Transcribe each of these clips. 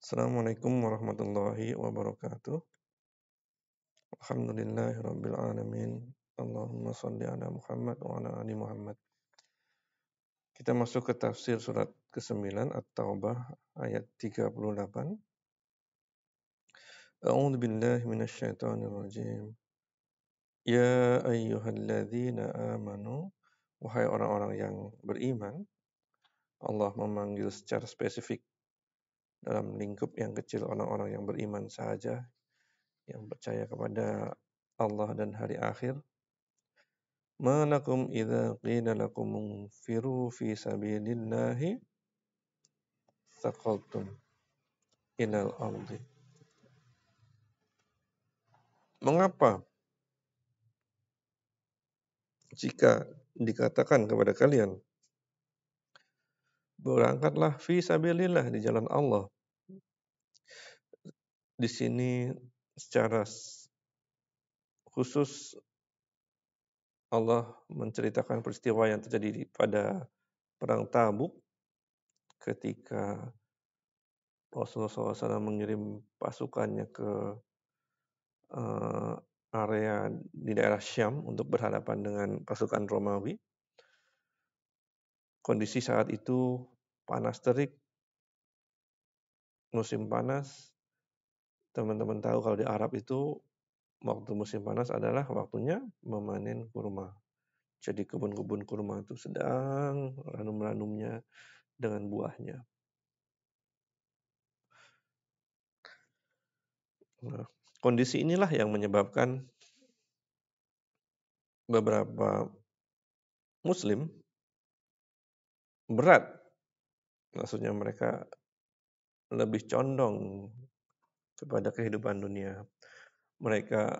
Assalamualaikum warahmatullahi wabarakatuh. Alhamdulillahirabbil alamin. Allahumma shalli ala Muhammad wa ala ali Muhammad. Kita masuk ke tafsir surat ke-9 At-Taubah ayat 38. A'udzu billahi minasyaitonir rajim. Ya ayyuhalladzina amanu, wahai orang-orang yang beriman. Allah memanggil secara spesifik dalam lingkup yang kecil orang-orang yang beriman saja, yang percaya kepada Allah dan hari akhir. Ma lakum idza qila lakum munfiru fi sabilillahi tsaqaltum ilal ardi. Mengapa jika dikatakan kepada kalian, berangkatlah fi sabilillah, di jalan Allah. Di sini secara khusus Allah menceritakan peristiwa yang terjadi pada perang Tabuk ketika Rasulullah SAW mengirim pasukannya ke area di daerah Syam untuk berhadapan dengan pasukan Romawi. Kondisi saat itu panas terik, musim panas. Teman-teman tahu kalau di Arab itu waktu musim panas adalah waktunya memanen kurma. Jadi kebun-kebun kurma itu sedang ranum-ranumnya dengan buahnya. Nah, kondisi inilah yang menyebabkan beberapa Muslim berat. Maksudnya mereka lebih condong kepada kehidupan dunia. Mereka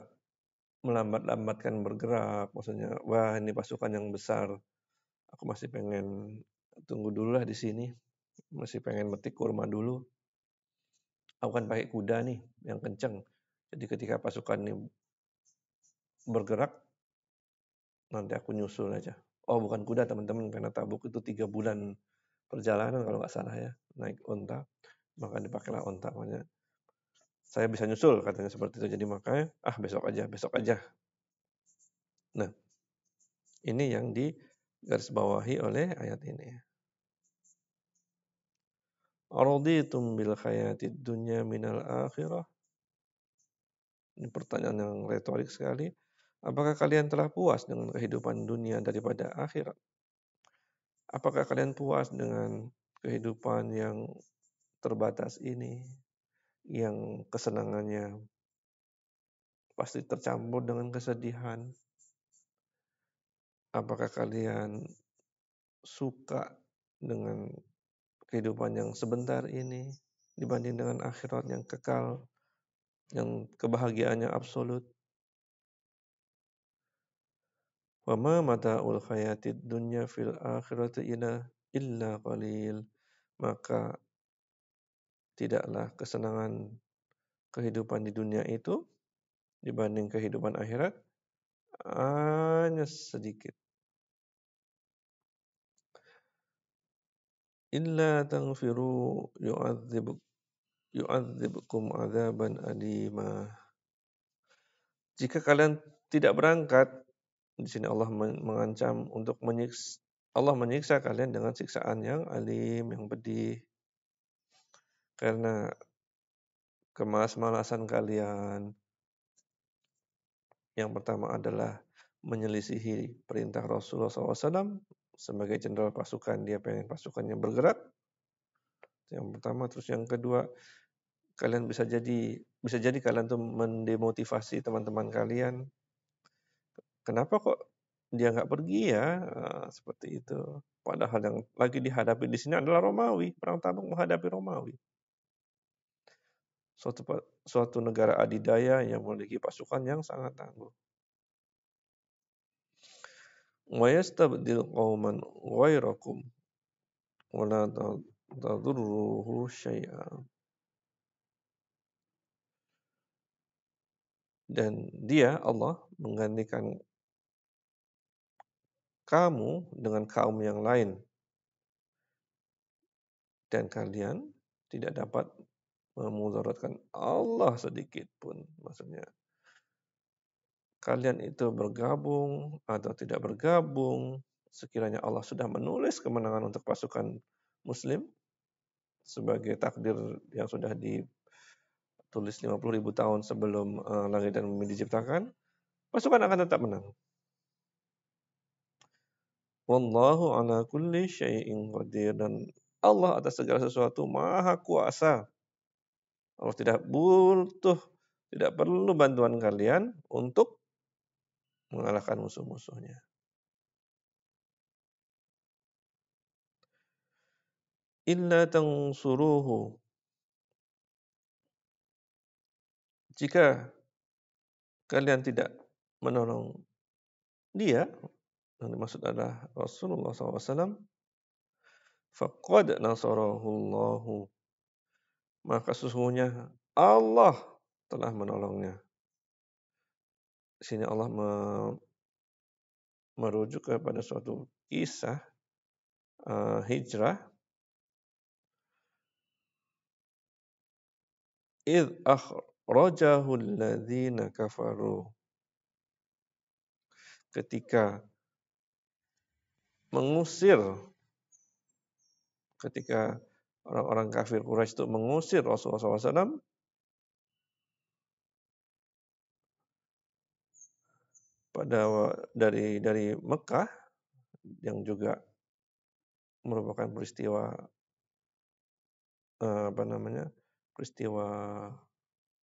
melambat-lambatkan bergerak, maksudnya, wah ini pasukan yang besar, aku masih pengen tunggu dulu lah di sini, masih pengen metik kurma dulu. Aku kan pakai kuda nih yang kenceng. Jadi ketika pasukan ini bergerak, nanti aku nyusul aja. Oh bukan kuda teman-teman, karena Tabuk itu 3 bulan perjalanan kalau nggak salah ya, naik onta, maka dipakailah onta. Makanya saya bisa nyusul katanya seperti itu. Jadi makanya besok aja. Nah, ini yang digarisbawahi oleh ayat ini. Araditum bil hayatid dunya minal akhirah. Ini pertanyaan yang retorik sekali. Apakah kalian telah puas dengan kehidupan dunia daripada akhirat? Apakah kalian puas dengan kehidupan yang terbatas ini, yang kesenangannya pasti tercampur dengan kesedihan? Apakah kalian suka dengan kehidupan yang sebentar ini dibanding dengan akhirat yang kekal, yang kebahagiaannya absolut? Wa ma mata'ul hayatid dunya fil akhirati illa qalil. Maka tidaklah kesenangan kehidupan di dunia itu dibanding kehidupan akhirat hanya sedikit. Illa taghfiru yu'adzibkum adzaban alima. Jika kalian tidak berangkat, di sini Allah mengancam untuk Allah menyiksa kalian dengan siksaan yang alim, yang pedih. Karena kemalas-malasan kalian. Yang pertama adalah menyelisihi perintah Rasulullah SAW. Sebagai jenderal pasukan, dia pengen pasukannya bergerak. Yang pertama, terus yang kedua, kalian bisa jadi kalian tuh mendemotivasi teman-teman kalian. Kenapa kok dia nggak pergi ya? Seperti itu. Padahal yang lagi dihadapi di sini adalah Romawi. Perang Tabuk menghadapi Romawi. Suatu negara adidaya yang memiliki pasukan yang sangat tangguh. Wa yastabdil qauman ghairakum wa la tadurruhu syai'a. Dan dia, Allah, menggantikan kamu dengan kaum yang lain. Dan kalian tidak dapat memudaratkan Allah sedikit pun. Maksudnya, kalian itu bergabung atau tidak bergabung, sekiranya Allah sudah menulis kemenangan untuk pasukan Muslim sebagai takdir yang sudah ditulis 50.000 tahun sebelum langit dan bumi diciptakan, pasukan akan tetap menang. Wallahu ala kulli syai'in qadir, dan Allah atas segala sesuatu maha kuasa. Allah tidak butuh, tidak perlu bantuan kalian untuk mengalahkan musuh-musuhnya. Illa tansuruhu, jika kalian tidak menolong dia, yang dimaksud adalah Rasulullah SAW, faqad nasarahullahu, maka sesungguhnya Allah telah menolongnya. Di sini Allah merujuk kepada suatu kisah hijrah. Idh akhrajahu alladhina kafaru, ketika orang-orang kafir Quraisy itu mengusir Rasulullah SAW dari Mekah, yang juga merupakan peristiwa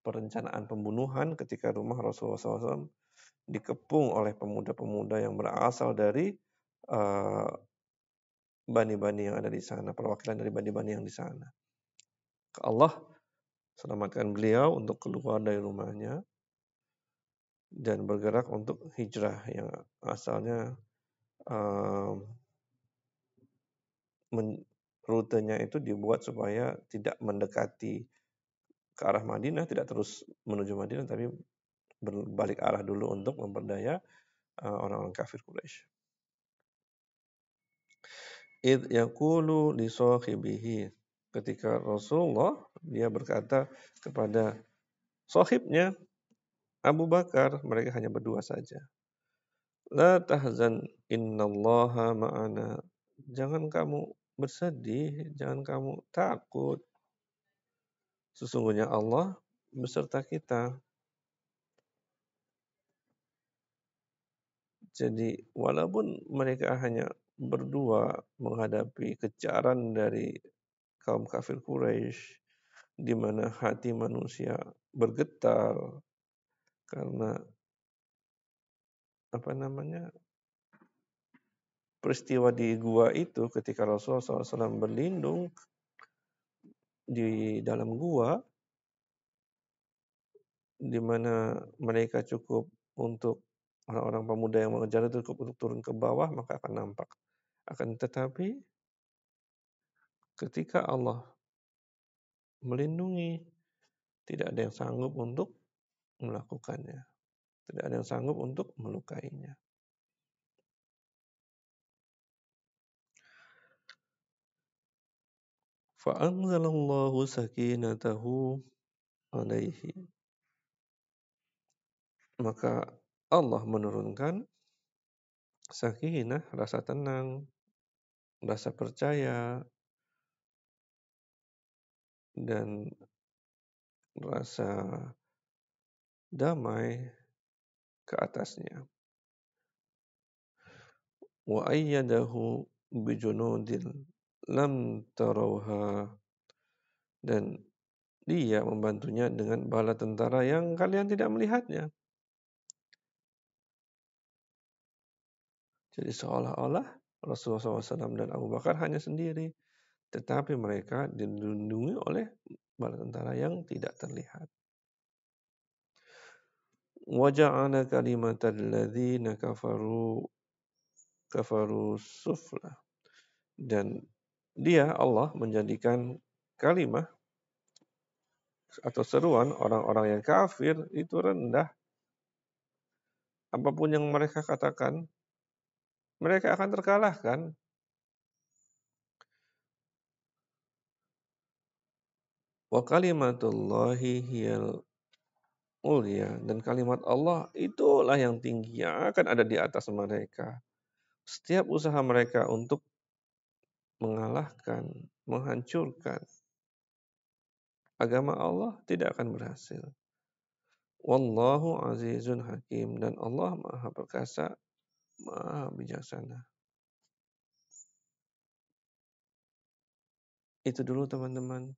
perencanaan pembunuhan ketika rumah Rasulullah SAW dikepung oleh pemuda-pemuda yang berasal dari bani-bani yang ada di sana, perwakilan dari bani-bani yang di sana. Allah selamatkan beliau untuk keluar dari rumahnya dan bergerak untuk hijrah yang asalnya rutenya itu dibuat supaya tidak mendekati ke arah Madinah, tidak terus menuju Madinah, tapi berbalik arah dulu untuk memperdaya orang-orang kafir Quraisy. Idh yaqulu li sahibihi, ketika Rasulullah dia berkata kepada sahibnya Abu Bakar, mereka hanya berdua saja. La tahzan innallaha ma'ana, jangan kamu bersedih, jangan kamu takut, sesungguhnya Allah beserta kita. Jadi walaupun mereka hanya berdua menghadapi kejaran dari kaum kafir Quraisy, di mana hati manusia bergetar karena peristiwa di gua itu, ketika Rasulullah SAW berlindung di dalam gua, di mana mereka cukup untuk orang-orang pemuda yang mengejar itu cukup untuk turun ke bawah, maka akan nampak. Akan tetapi ketika Allah melindungi, tidak ada yang sanggup untuk melakukannya. Tidak ada yang sanggup untuk melukainya. Fa'anzalallahu sakinatahu alaihi, maka Allah menurunkan sakinah, rasa tenang, rasa percaya, dan rasa damai ke atasnya. Wa ayyadahu bijunudin lam tarawha, dan dia membantunya dengan bala tentara yang kalian tidak melihatnya. Jadi seolah-olah Rasulullah SAW dan Abu Bakar hanya sendiri, tetapi mereka dilindungi oleh bala tentara yang tidak terlihat. Wa ja'ala kalimatal ladzina kafaru sufla, dan dia Allah menjadikan kalimah atau seruan orang-orang yang kafir itu rendah. Apapun yang mereka katakan, mereka akan terkalahkan. Wa kalimatullahi hiyal ulya, dan kalimat Allah itulah yang tinggi, yang akan ada di atas mereka. Setiap usaha mereka untuk mengalahkan, menghancurkan agama Allah tidak akan berhasil. Wallahu azizun hakim, dan Allah Maha Perkasa, Maha Bijaksana. Itu dulu teman-teman.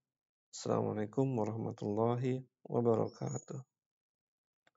Assalamualaikum warahmatullahi wabarakatuh.